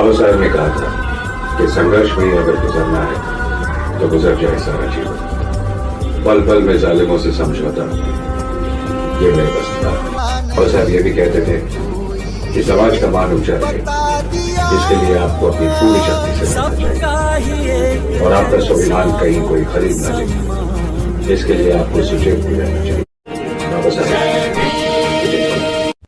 बाबा साहब ने कहा था कि संघर्ष में अगर गुजरना है तो गुजर जाए सारा जीवन, पल पल में जालिमों से समझौता, ये मेरे बस था। बाबा साहब ये भी कहते थे कि समाज का मान ऊंचा रहे, इसके लिए आपको अपनी पूरी शक्ति से लड़ना चाहिए और आपका स्वाभिमान कहीं कोई खरीद न ले, इसके लिए आपको सचेत भी रहना चाहिए। बाबा साहब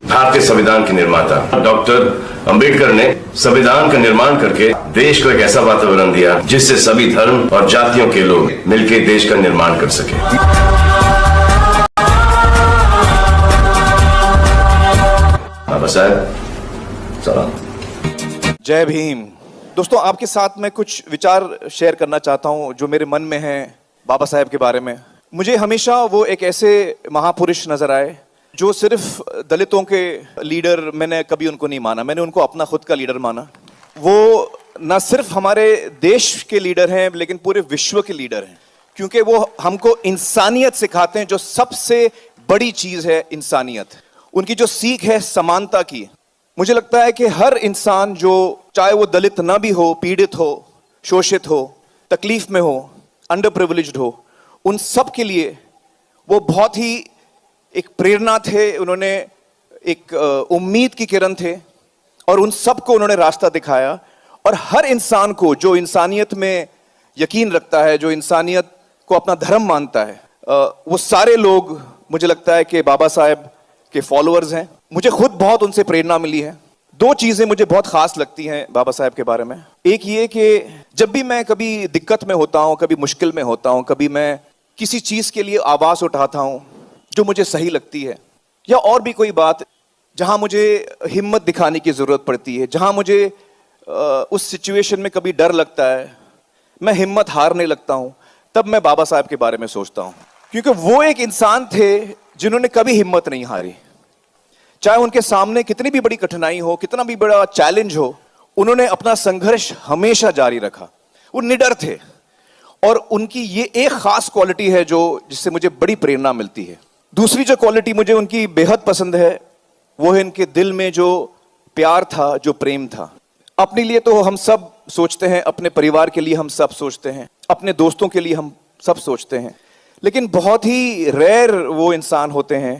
भारतीय संविधान के निर्माता डॉक्टर अंबेडकर ने संविधान का निर्माण करके देश को एक ऐसा वातावरण दिया जिससे सभी धर्म और जातियों के लोग मिलकर देश का निर्माण कर सके। बाबा साहब सलाम। जय भीम। दोस्तों, आपके साथ मैं कुछ विचार शेयर करना चाहता हूं जो मेरे मन में है बाबा साहब के बारे में। मुझे हमेशा वो एक ऐसे महापुरुष नजर आए जो सिर्फ दलितों के लीडर, मैंने कभी उनको नहीं माना, मैंने उनको अपना खुद का लीडर माना। वो न सिर्फ हमारे देश के लीडर हैं लेकिन पूरे विश्व के लीडर हैं, क्योंकि वो हमको इंसानियत सिखाते हैं, जो सबसे बड़ी चीज है इंसानियत। उनकी जो सीख है समानता की। मुझे लगता है कि हर इंसान, जो चाहे वो दलित ना भी हो, पीड़ित हो, शोषित हो, तकलीफ में हो, अंडर प्रिविलेज्ड हो, उन सब के लिए वो बहुत ही एक प्रेरणा थे। उन्होंने एक उम्मीद की किरण थे और उन सबको उन्होंने रास्ता दिखाया। और हर इंसान को जो इंसानियत में यकीन रखता है, जो इंसानियत को अपना धर्म मानता है, वो सारे लोग मुझे लगता है कि बाबा साहब के फॉलोअर्स हैं। मुझे खुद बहुत उनसे प्रेरणा मिली है। दो चीजें मुझे बहुत खास लगती हैं बाबा साहब के बारे में। एक ये कि जब भी मैं कभी दिक्कत में होता हूं, कभी मुश्किल में होता हूं, कभी मैं किसी चीज के लिए आवाज उठाता हूं जो मुझे सही लगती है, या और भी कोई बात जहां मुझे हिम्मत दिखाने की जरूरत पड़ती है, जहां मुझे उस सिचुएशन में कभी डर लगता है, मैं हिम्मत हारने लगता हूं, तब मैं बाबा साहब के बारे में सोचता हूं। क्योंकि वो एक इंसान थे जिन्होंने कभी हिम्मत नहीं हारी। चाहे उनके सामने कितनी भी बड़ी कठिनाई हो, कितना भी बड़ा चैलेंज हो, उन्होंने अपना संघर्ष हमेशा जारी रखा। वो निडर थे। और उनकी ये एक खास क्वालिटी है जो जिससे मुझे बड़ी प्रेरणा मिलती है। दूसरी जो क्वालिटी मुझे उनकी बेहद पसंद है, वो है इनके दिल में जो प्यार था, जो प्रेम था। अपने लिए तो हम सब सोचते हैं, अपने परिवार के लिए हम सब सोचते हैं, अपने दोस्तों के लिए हम सब सोचते हैं, लेकिन बहुत ही रेयर वो इंसान होते हैं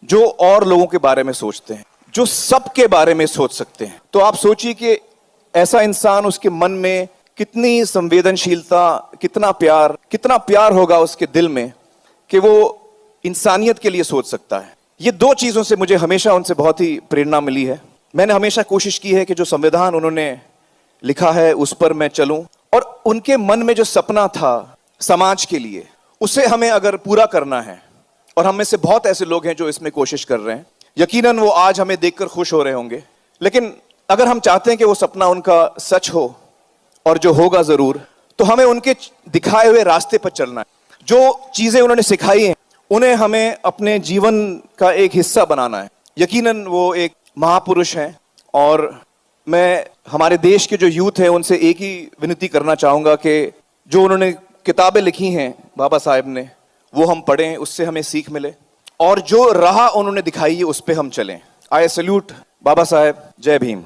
जो और लोगों के बारे में सोचते हैं, जो सबके बारे में सोच सकते हैं। तो आप सोचिए कि ऐसा इंसान, उसके मन में कितनी संवेदनशीलता, कितना प्यार होगा उसके दिल में कि वो इंसानियत के लिए सोच सकता है। ये दो चीजों से मुझे हमेशा उनसे बहुत ही प्रेरणा मिली है। मैंने हमेशा कोशिश की है कि जो संविधान उन्होंने लिखा है उस पर मैं चलूं, और उनके मन में जो सपना था समाज के लिए, उसे हमें अगर पूरा करना है, और हम में से बहुत ऐसे लोग हैं जो इसमें कोशिश कर रहे हैं, यकीनन वो आज हमें देखकर खुश हो रहे होंगे। लेकिन अगर हम चाहते हैं कि वो सपना उनका सच हो, और जो होगा जरूर, तो हमें उनके दिखाए हुए रास्ते पर चलना है। जो चीजें उन्होंने सिखाई हैं उन्हें हमें अपने जीवन का एक हिस्सा बनाना है। यकीनन वो एक महापुरुष हैं, और मैं हमारे देश के जो यूथ हैं उनसे एक ही विनती करना चाहूंगा कि जो उन्होंने किताबें लिखी हैं बाबा साहब ने, वो हम पढ़ें, उससे हमें सीख मिले, और जो राह उन्होंने दिखाई है उस पर हम चलें। आई सैल्यूट बाबा साहब। जय भीम।